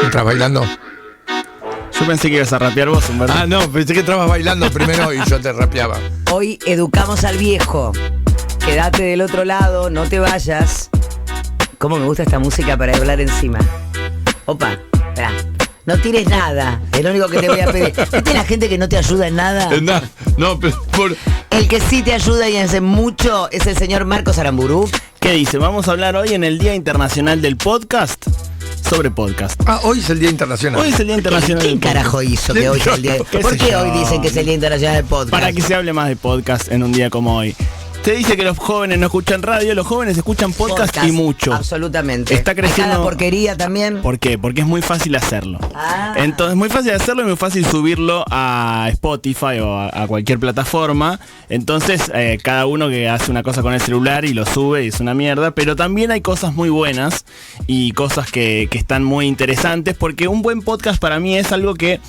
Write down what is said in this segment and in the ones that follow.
¿Estás bailando? Yo pensé que ibas a rapear vos, Humberto. Ah, no, pensé que estabas bailando primero y yo te rapeaba. Hoy educamos al viejo. Quédate del otro lado, no te vayas. Cómo me gusta esta música para hablar encima. Opa, espera. No tires nada, es lo único que te voy a pedir. ¿Viste la gente que no te ayuda en nada? No, pero El que sí te ayuda y hace mucho es el señor Marcos Aramburu. ¿Qué dice? Vamos a hablar hoy en el Día Internacional del Podcast sobre podcast. Ah, hoy es el Día Internacional. Hoy es el Día Internacional ¿Quién del Podcast. carajo hizo que hoy sea el día? ¿Por qué hoy dicen que es el Día Internacional del Podcast? Para que se hable más de podcast en un día como hoy. Se dice que los jóvenes no escuchan radio, los jóvenes escuchan podcast y mucho. Absolutamente. Está creciendo. Acá la porquería también. ¿Por qué? Porque es muy fácil hacerlo. Ah. Entonces, muy fácil hacerlo y muy fácil subirlo a Spotify o a cualquier plataforma. Entonces, cada uno que hace una cosa con el celular y lo sube y es una mierda. Pero también hay cosas muy buenas y cosas que están muy interesantes. Porque un buen podcast para mí es algo que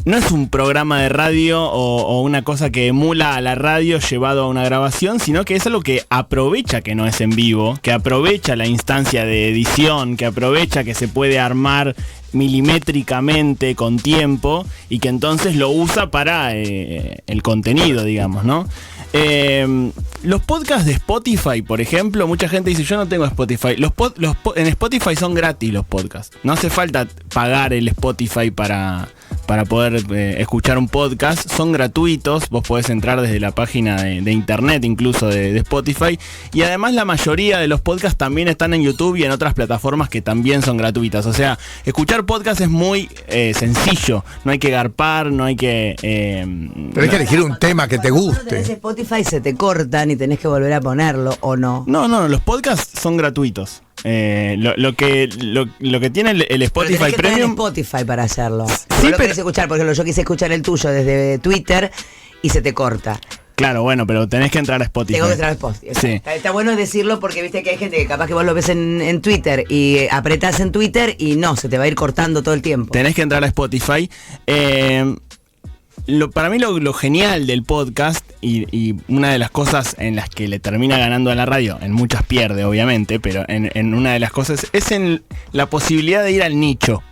no es un programa de radio o una cosa que emula a la radio llevado a una grabación, sino que es algo que aprovecha que no es en vivo, que aprovecha la instancia de edición, que aprovecha que se puede armar milimétricamente con tiempo y que entonces lo usa para el contenido, digamos, ¿no? Los podcasts de Spotify, por ejemplo, mucha gente dice, yo no tengo Spotify. En Spotify son gratis los podcasts. No hace falta pagar el Spotify para poder escuchar un podcast. Son gratuitos, vos podés entrar desde la página de internet incluso de Spotify. Y además la mayoría de los podcasts también están en YouTube y en otras plataformas que también son gratuitas. O sea, escuchar podcast es muy sencillo. No hay que garpar, no hay que... Tenés que elegir un tema que te guste. Tenés Spotify, se te cortan y tenés que volver a ponerlo, ¿o no? No, los podcasts son gratuitos. Lo que tiene el Spotify pero tenés que Premium. tener Spotify para hacerlo. Sí, Sí, lo pero querés escuchar, por ejemplo, yo quise escuchar el tuyo desde Twitter y se te corta. Claro, bueno, pero tenés que entrar a Spotify. Tengo que entrar a Spotify. Sí. Está bueno decirlo porque viste que hay gente que capaz que vos lo ves en Twitter y apretás en Twitter y no, se te va a ir cortando todo el tiempo. Tenés que entrar a Spotify. Para mí lo genial del podcast y una de las cosas en las que le termina ganando a la radio, en muchas pierde obviamente, pero en una de las cosas es en la posibilidad de ir al nicho.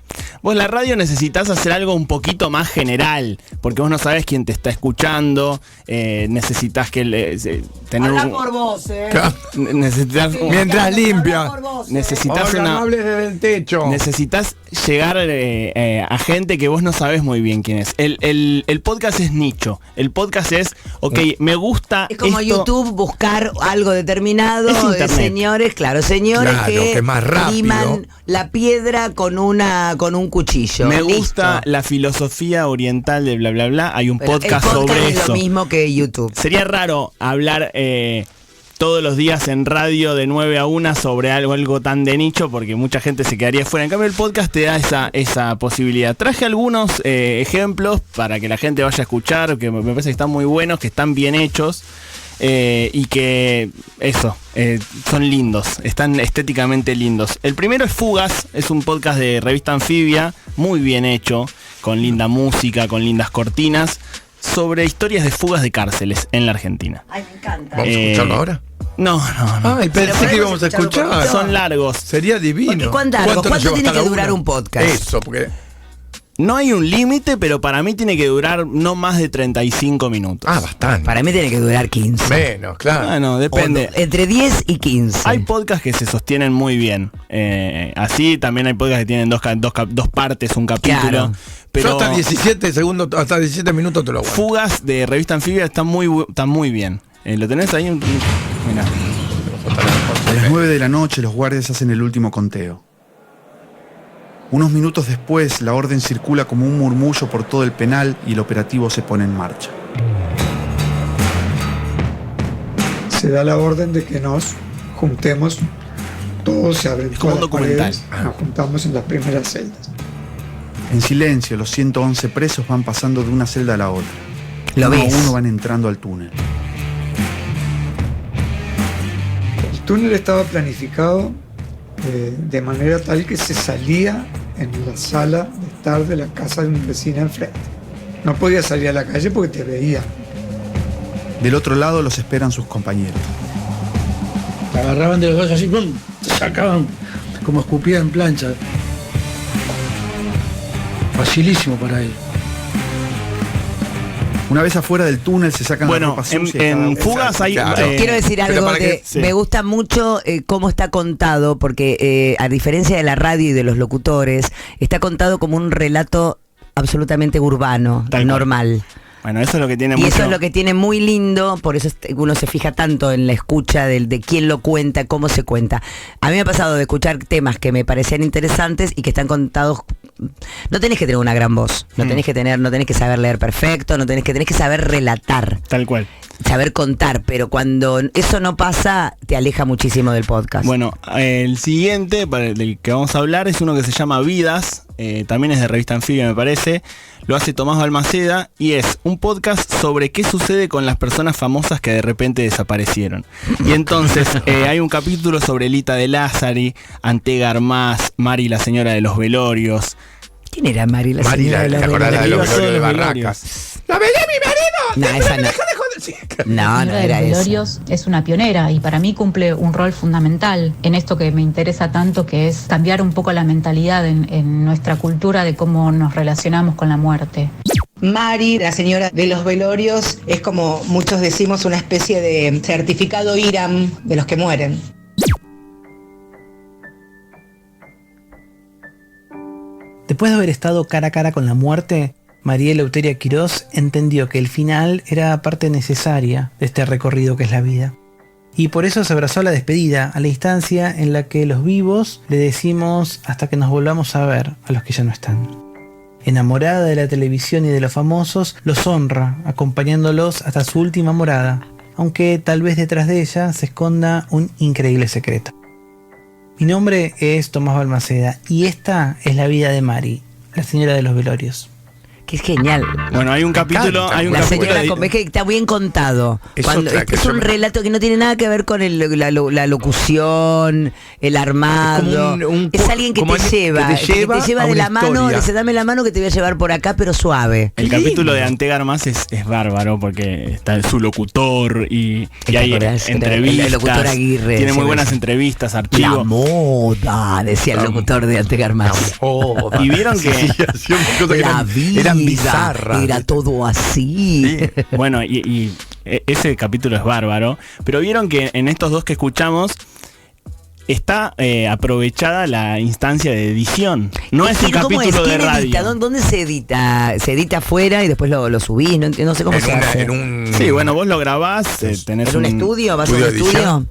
Vos la radio necesitas hacer algo un poquito más general, porque vos no sabés quién te está escuchando, necesitas que tener Habla por vos, necesitas Mientras limpia. necesitas Hola, una no hables desde el techo. necesitas llegar a gente que vos no sabés muy bien quién es. El podcast es nicho. El podcast es, me gusta Es como esto. YouTube, buscar algo determinado Es de internet. señores Claro, que que más rápido. liman la piedra con un cuchillo. Me Listo. gusta la filosofía oriental de bla bla bla. Hay un Pero podcast el podcast sobre es eso. lo mismo que YouTube. Sería raro hablar todos los días en radio de 9 a 1 sobre algo tan de nicho, porque mucha gente se quedaría fuera. En cambio el podcast te da esa posibilidad. Traje algunos ejemplos para que la gente vaya a escuchar, que me parece que están muy buenos, que están bien hechos. Y que son lindos, están estéticamente lindos. El primero es Fugas, es un podcast de Revista Anfibia, muy bien hecho, con linda música, con lindas cortinas, sobre historias de fugas de cárceles en la Argentina. Ay, me encanta. ¿Vamos a escucharlo ahora? No. Ay, pensé Pero que íbamos a escucharlo escuchar. poquito. Son largos. Sería divino. ¿Cuánto nos lleva tiene hasta que la durar una? un podcast? Eso, porque... No hay un límite, pero para mí tiene que durar no más de 35 minutos. Ah, bastante. Para mí tiene que durar 15. Menos, claro. Bueno, depende. O entre 10 y 15. Hay podcasts que se sostienen muy bien. Así también hay podcasts que tienen dos partes, un capítulo. Claro. Pero Yo hasta 17 segundos, hasta 17 minutos te lo aguanto. Fugas de Revista Anfibia están muy bien. ¿Lo tenés ahí? Mirá. A las 9 de la noche los guardias hacen el último conteo. Unos minutos después, la orden circula como un murmullo por todo el penal y el operativo se pone en marcha. Se da la orden de que nos juntemos, todos se abren Es como todas un las documental. paredes, nos juntamos en las primeras celdas. En silencio, los 111 presos van pasando de una celda a la otra. Lo Uno a ves. uno van entrando al túnel. El túnel estaba planificado de manera tal que se salía en la sala de estar de la casa de un vecino enfrente. No podía salir a la calle porque te veía. Del otro lado los esperan sus compañeros. La agarraban de los brazos así, ¡pum! Sacaban como escupida en plancha. Facilísimo para él. Una vez afuera del túnel se sacan la Bueno, ropa sucia. en Fugas hay... Claro. Quiero decir pero algo para que- sí. me gusta mucho cómo está contado, porque a diferencia de la radio y de los locutores, está contado como un relato absolutamente urbano, Tal cual. normal. Bueno, eso es lo que tiene Y mucho... eso es lo que tiene muy lindo, por eso uno se fija tanto en la escucha de quién lo cuenta, cómo se cuenta. A mí me ha pasado de escuchar temas que me parecían interesantes y que están contados. No tenés que tener una gran voz, no tenés que saber leer perfecto, tenés que saber relatar, Tal cual. saber contar, pero cuando eso no pasa, te aleja muchísimo del podcast. Bueno, el siguiente del que vamos a hablar es uno que se llama Vidas, también es de Revista Anfibia me parece, lo hace Tomás Balmaceda y es un podcast sobre qué sucede con las personas famosas que de repente desaparecieron. Y entonces hay un capítulo sobre Lita de Lázari, Antega Armás, Mari la señora de los velorios. ¿Quién era Mari la Mari, señora de ¿te los acordás la de los velorios? velorios de Los Barracas? ¡La velé mi marido! No, esa no. ¡Deja de joder! Sí. No, La no señora de era los eso. velorios es una pionera y para mí cumple un rol fundamental en esto que me interesa tanto, que es cambiar un poco la mentalidad en nuestra cultura de cómo nos relacionamos con la muerte. Mari, la señora de los velorios, es como muchos decimos una especie de certificado IRAM de los que mueren. Después de haber estado cara a cara con la muerte, María Eleuteria Quirós entendió que el final era parte necesaria de este recorrido que es la vida. Y por eso se abrazó a la despedida, a la instancia en la que los vivos le decimos hasta que nos volvamos a ver a los que ya no están. Enamorada de la televisión y de los famosos, los honra, acompañándolos hasta su última morada, aunque tal vez detrás de ella se esconda un increíble secreto. Mi nombre es Tomás Balmaceda y esta es la vida de Mari, la señora de los velorios. Que es genial. Bueno, hay un capítulo... encanta. Hay un La capítulo señora de- es que está bien contado. Es Cuando, otra que es yo un me- relato que no tiene nada que ver con la locución, el armado. Es como un es alguien que como te alguien lleva, que te lleva de a la una mano, historia. dice dame la mano que te voy a llevar por acá, pero suave. El capítulo de Antega Armás es bárbaro porque está su locutor y hay acordás? entrevistas. El locutor Aguirre, Tiene muy sí, buenas sí. entrevistas, La archivos. moda, decía el locutor de Antega Armás. Y vieron que... Sí, hacía unas cosas que La vida eran bizarras. era todo así. Bueno, y ese capítulo es bárbaro. Pero vieron que en estos dos que escuchamos está aprovechada la instancia de edición. No es un ¿Cómo capítulo de ¿Quién radio. edita? ¿Dónde se edita? ¿Se edita afuera y después lo subís? No sé cómo se hace. En un... Sí, bueno, vos lo grabás, tenés ¿En un estudio? ¿Vas a un estudio de estudio? edición.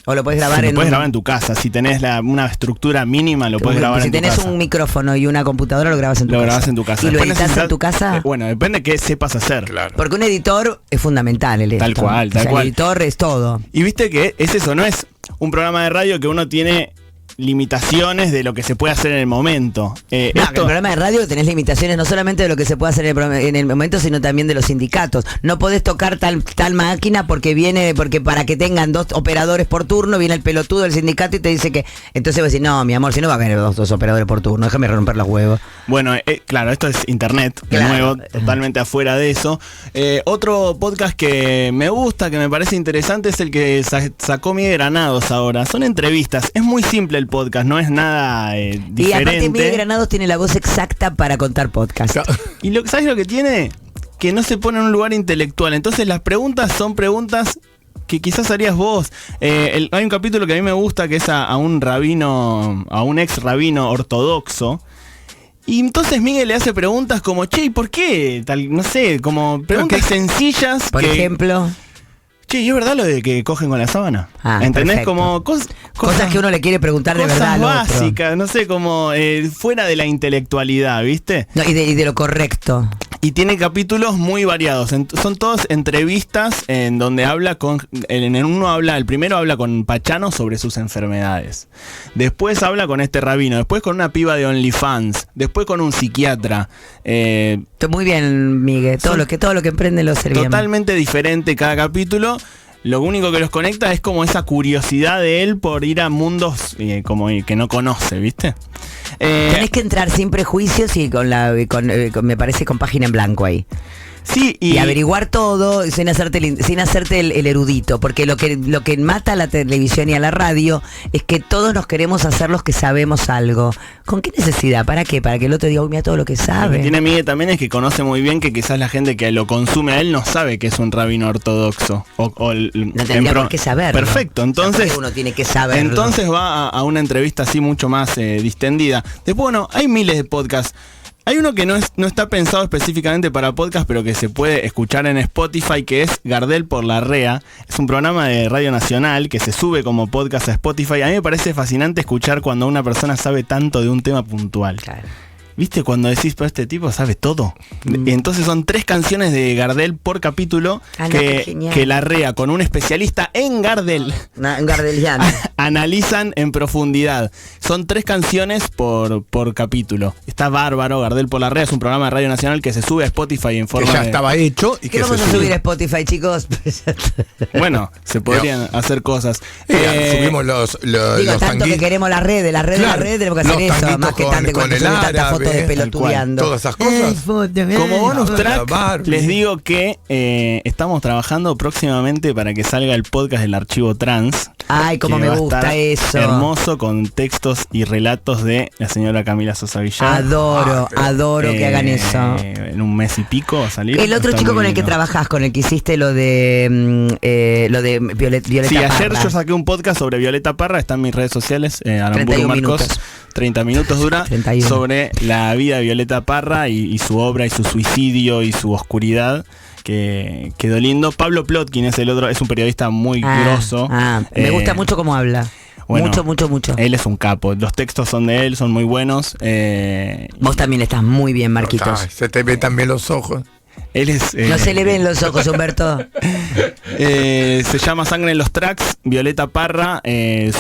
¿O lo puedes Sí, grabar lo en puedes un... grabar en tu casa. Si tenés una estructura mínima, lo puedes grabar Si en tu tenés casa. un micrófono y una computadora, lo grabas en tu Lo casa. grabás en tu casa. ¿Y lo Después editas en necesitas- tu casa? bueno, depende de qué sepas hacer. Claro. Porque un editor es fundamental. Tal cual, tal cual. El editor es todo. Y viste que es eso, no es un programa de radio que uno tiene limitaciones de lo que se puede hacer en el momento. No, que el programa de radio tenés limitaciones no solamente de lo que se puede hacer en el momento, sino también de los sindicatos. No podés tocar tal máquina porque para que tengan 2 operadores por turno, viene el pelotudo del sindicato y te dice que... Entonces vos decís, no, mi amor, si no va a haber dos operadores por turno, déjame romper los huevos. Bueno, claro, esto es internet, de Claro. nuevo, totalmente afuera de eso. Otro podcast que me gusta, que me parece interesante, es el que sacó Miguel Granados ahora. Son entrevistas, es muy simple el podcast, no es nada diferente. Y aparte Miguel Granados tiene la voz exacta para contar podcast. Y ¿sabes lo que tiene? Que no se pone en un lugar intelectual. Entonces las preguntas son preguntas que quizás harías vos. Hay un capítulo que a mí me gusta que es a un rabino, a un ex rabino ortodoxo. Y entonces Miguel le hace preguntas como, che, ¿y por qué? Tal, no sé, como preguntas sencillas. Por ejemplo... Che, ¿y es verdad lo de que cogen con la sábana? Ah, ¿entendés? perfecto. Como Cosas que uno le quiere preguntar de cosas verdad al otro. básicas, no sé, como fuera de la intelectualidad, ¿viste? No, y de lo correcto. Y tiene capítulos muy variados. Son todas entrevistas en donde habla el primero habla con Pachano sobre sus enfermedades. Después habla con este rabino. Después con una piba de OnlyFans. Después con un psiquiatra. Muy bien, Miguel. Todo lo que emprende lo hace bien. Totalmente diferente cada capítulo. Lo único que los conecta es como esa curiosidad de él por ir a mundos como que no conoce, ¿viste? Tenés que entrar sin prejuicios y me parece con página en blanco ahí. Sí, y averiguar todo sin hacerte el erudito, porque lo que mata a la televisión y a la radio es que todos nos queremos hacer los que sabemos algo. ¿Con qué necesidad? ¿Para qué? Para que el otro diga, mira todo lo que sabe. Lo que tiene Miguel también es que conoce muy bien que quizás la gente que lo consume a él no sabe que es un rabino ortodoxo. No tendría por qué saberlo. Perfecto, entonces uno tiene que saberlo. Entonces va a una entrevista así mucho más distendida. Después, bueno, hay miles de podcasts. Hay uno que no está pensado específicamente para podcast, pero que se puede escuchar en Spotify, que es Gardel por la Rea. Es un programa de Radio Nacional que se sube como podcast a Spotify. A mí me parece fascinante escuchar cuando una persona sabe tanto de un tema puntual. Claro. ¿Viste? Cuando decís, pero este tipo sabe todo. Entonces son 3 canciones de Gardel por capítulo que la Rea, con un especialista en Gardel, analizan en profundidad. Son 3 canciones por capítulo. Está bárbaro. Gardel por la Rea es un programa de Radio Nacional que se sube a Spotify en forma que ya estaba hecho y ¿Qué que vamos se a sube. subir a Spotify, chicos? Bueno, se podrían hacer cosas. Subimos los tanto tanguitos. que queremos las redes, Claro, tenemos que hacer los eso, tanguitos más que tanto con el tanta foto árabe, de pelotudeando. todas esas cosas. Como bonus La track, Barbie. les digo que estamos trabajando próximamente para que salga el podcast del Archivo Trans. Ay, cómo que me va a gusta estar eso. Hermoso, con textos y relatos de la señora Camila Sosa Villar. Adoro que hagan eso. En un mes y pico va a salir. El otro Está chico muy con el que lindo. trabajás, con el que hiciste lo de Violeta Sí, ayer Parra. yo saqué un podcast sobre Violeta Parra, está en mis redes sociales, 31 Aramburu Marcos. minutos. 30 minutos dura 31. sobre la vida de Violeta Parra y su obra y su suicidio y su oscuridad, que quedó lindo. Pablo Plotkin es el otro, es un periodista muy grosso. Me gusta mucho cómo habla. Bueno, mucho. Él es un capo, los textos son de él, son muy buenos. Vos también estás muy bien, Marquitos. Ay, se te ve también los ojos. Él es, No se le ven los ojos, Humberto. se llama Sangre en los Tracks, Violeta Parra,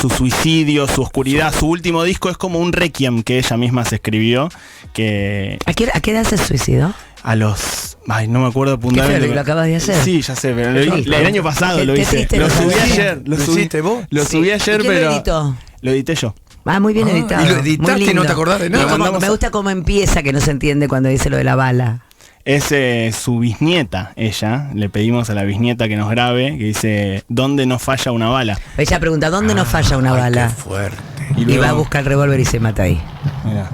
su suicidio, su oscuridad, su último disco es como un requiem que ella misma se escribió. Que ¿A qué edad se suicidó? a los... Ay, no me acuerdo Qué puntualmente. feo que lo acabas de hacer. Sí, ya sé, pero el año pasado Qué lo hice. triste, Lo no subí sabía. ayer. ¿Lo hiciste vos? Lo subí ayer, ¿Y quién pero... lo editó? Lo edité yo. Muy bien editado. ¿y lo editaste muy y no lindo. te acordás de nada? Lo mandamos Me a- gusta cómo empieza, que no se entiende cuando dice lo de la bala. Es su bisnieta, ella. Le pedimos a la bisnieta que nos grabe, que dice, ¿dónde no falla una bala? Ella pregunta, ¿dónde nos falla una Ay, bala? qué fuerte. Y Y luego- va a buscar el revólver y se mata ahí. Mirá.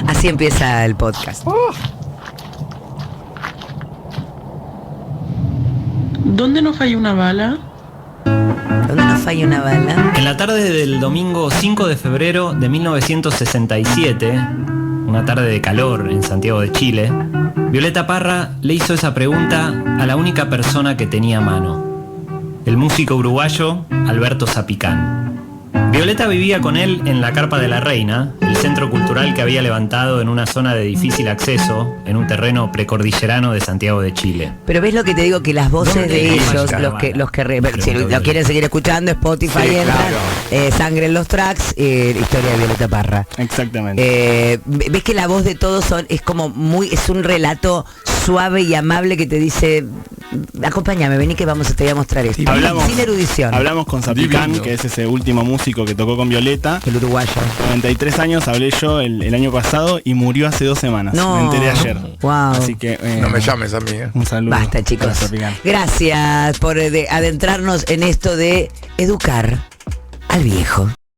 Así empieza el podcast. ¿Dónde no falla una bala? ¿Dónde nos falla una bala? En la tarde del domingo 5 de febrero de 1967, una tarde de calor en Santiago de Chile, Violeta Parra le hizo esa pregunta a la única persona que tenía a mano, el músico uruguayo Alberto Zapicán. Violeta vivía con él en la Carpa de la Reina, el centro cultural que había levantado en una zona de difícil acceso, en un terreno precordillerano de Santiago de Chile. Pero ves lo que te digo, que las voces ¿Dónde de falla ellos, la bala? si lo quieren seguir escuchando, Spotify Sí, entra, claro. Sangre en los Tracks, historia de Violeta Parra. Exactamente. Ves que la voz de todos es como es un relato suave y amable que te dice, acompáñame, vení que te voy a mostrar esto. Sin erudición. Hablamos con Zapicán, Divino. que es ese último músico que tocó con Violeta. El uruguayo. 93 años, hablé yo el año pasado y murió hace 2 semanas. No. Me enteré ayer. Wow. Así que... No me llames a mí, ¿eh? Un saludo. Basta, chicos. para Zapicán. Gracias por adentrarnos en esto de educar al viejo.